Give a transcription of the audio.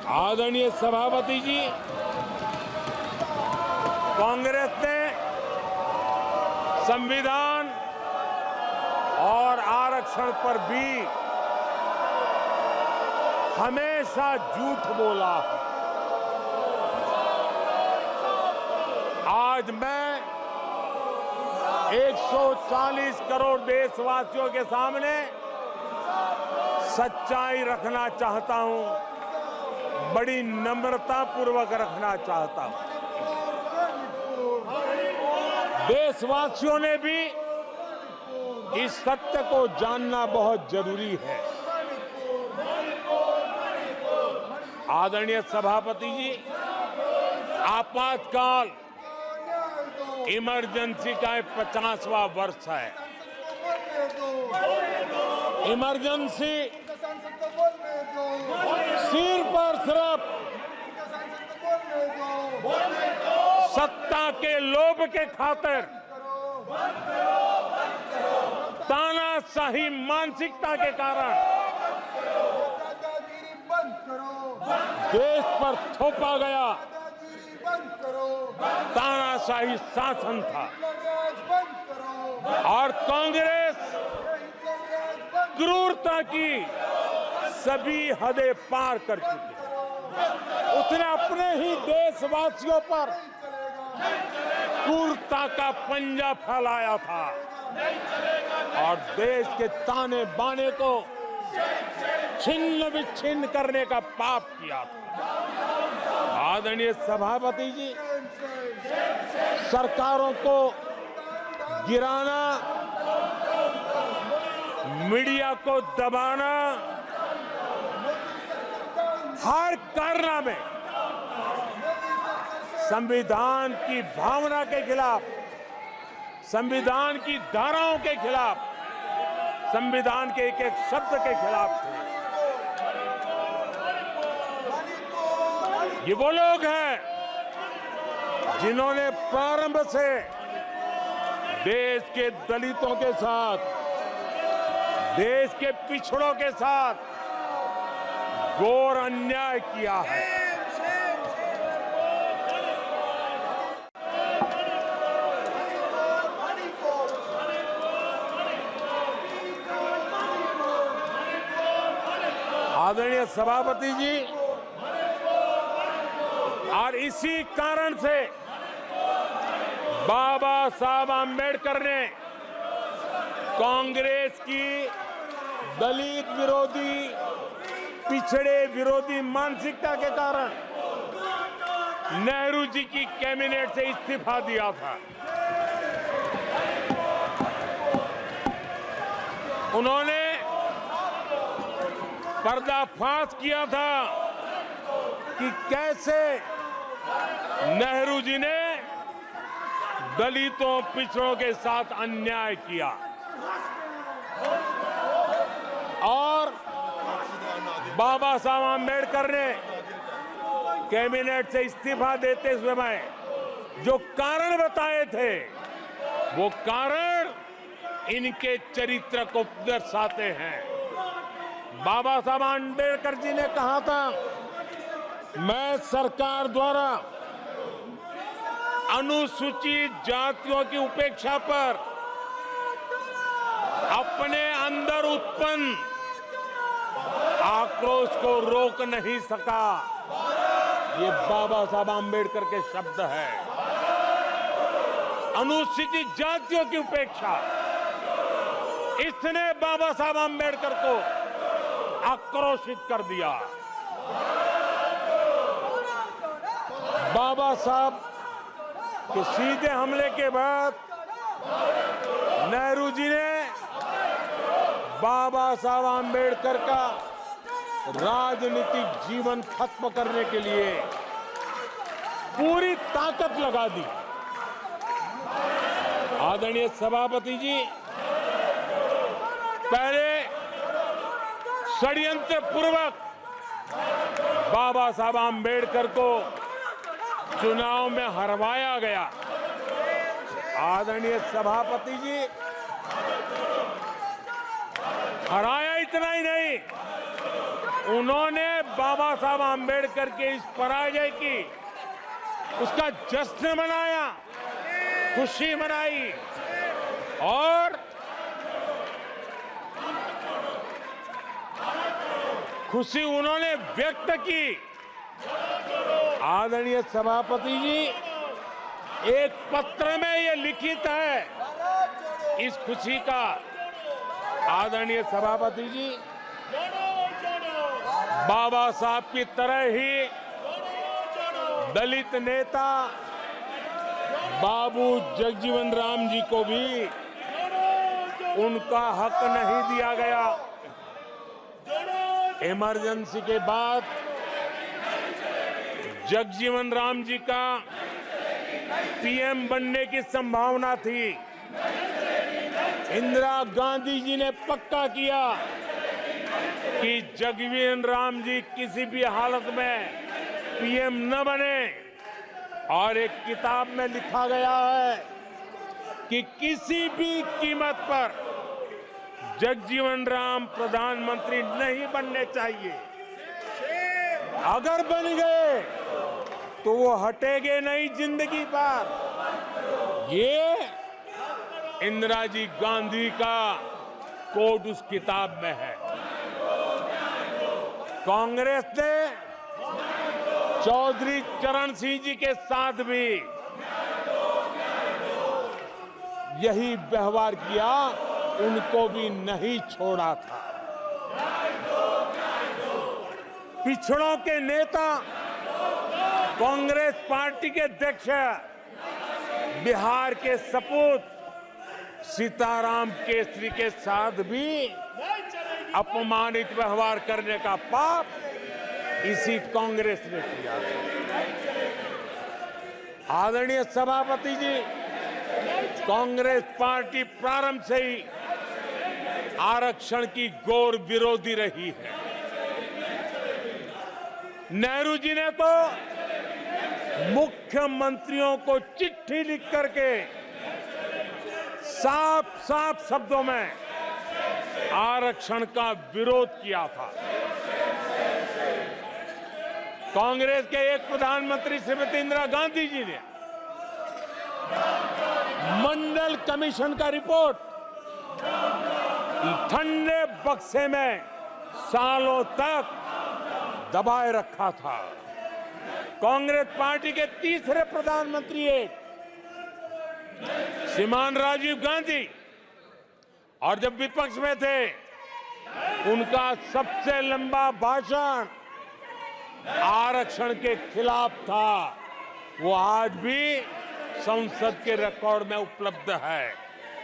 आदरणीय सभापति जी, कांग्रेस ने संविधान और आरक्षण पर भी हमेशा झूठ बोला है। आज मैं 140 करोड़ देशवासियों के सामने सच्चाई रखना चाहता हूं, बड़ी नम्रता पूर्वक रखना चाहता हूं। देशवासियों ने भी इस सत्य को जानना बहुत जरूरी है। आदरणीय सभापति जी, आपातकाल इमरजेंसी का 50वां वर्ष है। इमरजेंसी सिर्फ और सिर्फ सत्ता के लोभ के खातिर, तानाशाही मानसिकता के कारण देश पर थोपा गया तानाशाही शासन था और कांग्रेस क्रूरता की सभी हदें पार कर चुकी है। उसने अपने ही देशवासियों पर क्रूरता का पंजा फैलाया था और देश के ताने बाने को छिन्न विच्छिन्न करने का पाप किया था। आदरणीय सभापति जी, सरकारों को गिराना, मीडिया को दबाना, हर कारनामे में संविधान की भावना के खिलाफ, संविधान की धाराओं के खिलाफ, संविधान के एक एक शब्द के खिलाफ थे। ये वो लोग हैं जिन्होंने प्रारंभ से देश के दलितों के साथ, देश के पिछड़ों के साथ घोर अन्याय किया है। आदरणीय सभापति जी, और इसी कारण से बाबा साहब आम्बेडकर ने कांग्रेस की दलित विरोधी, पिछड़े विरोधी मानसिकता के कारण नेहरू जी की कैबिनेट से इस्तीफा दिया था। उन्होंने पर्दाफाश किया था कि कैसे नेहरू जी ने दलितों, पिछड़ों के साथ अन्याय किया और बाबा साहब आम्बेडकर ने कैबिनेट से इस्तीफा देते समय जो कारण बताए थे, वो कारण इनके चरित्र को दर्शाते हैं। बाबा साहब आम्बेडकर जी ने कहा था, मैं सरकार द्वारा अनुसूचित जातियों की उपेक्षा पर अपने अंदर उत्पन्न आक्रोश को रोक नहीं सका। ये बाबा साहब आम्बेडकर के शब्द हैं। अनुसूचित जातियों की उपेक्षा, इसने बाबा साहब आम्बेडकर को आक्रोशित कर दिया। बाबा साहब के सीधे हमले के बाद नेहरू जी ने बाबा साहब आम्बेडकर का राजनीतिक जीवन खत्म करने के लिए पूरी ताकत लगा दी। आदरणीय सभापति जी, पहले षड्यंत्र पूर्वक बाबा साहब आम्बेडकर को चुनाव में हरवाया गया। आदरणीय सभापति जी, हराया इतना ही नहीं, उन्होंने बाबा साहब आम्बेडकर के इस पराजय की उसका जश्न मनाया, खुशी मनाई और खुशी उन्होंने व्यक्त की। आदरणीय सभापति जी, एक पत्र में ये लिखित है इस खुशी का। आदरणीय सभापति जी, बाबा साहब की तरह ही दलित नेता बाबू जगजीवन राम जी को भी उनका हक नहीं दिया गया। इमरजेंसी के बाद जगजीवन राम जी का पीएम बनने की संभावना थी। इंदिरा गांधी जी ने पक्का किया कि जगजीवन राम जी किसी भी हालत में पीएम न बने, और एक किताब में लिखा गया है कि किसी भी कीमत पर जगजीवन राम प्रधानमंत्री नहीं बनने चाहिए। अगर बन गए तो वो हटेंगे नहीं जिंदगी पर। ये इंदिरा जी गांधी का कोट उस किताब में है। कांग्रेस ने चौधरी चरण सिंह जी के साथ भी यही व्यवहार किया, उनको भी नहीं छोड़ा था। पिछड़ों के नेता कांग्रेस पार्टी के अध्यक्ष बिहार के सपूत सीताराम केसरी के साथ भी अपमानित व्यवहार करने का पाप इसी कांग्रेस ने किया। आदरणीय सभापति जी, कांग्रेस पार्टी प्रारंभ से ही आरक्षण की घोर विरोधी रही है। नेहरू जी ने तो मुख्यमंत्रियों को चिट्ठी लिख करके साफ साफ शब्दों में आरक्षण का विरोध किया था। कांग्रेस के एक प्रधानमंत्री श्रीमती इंदिरा गांधी जी ने मंडल कमीशन का रिपोर्ट ठंडे बक्से में सालों तक दबाए रखा था। कांग्रेस पार्टी के तीसरे प्रधानमंत्री श्रीमान राजीव गांधी, और जब विपक्ष में थे उनका सबसे लंबा भाषण आरक्षण के खिलाफ था। वो आज भी संसद के रिकॉर्ड में उपलब्ध है।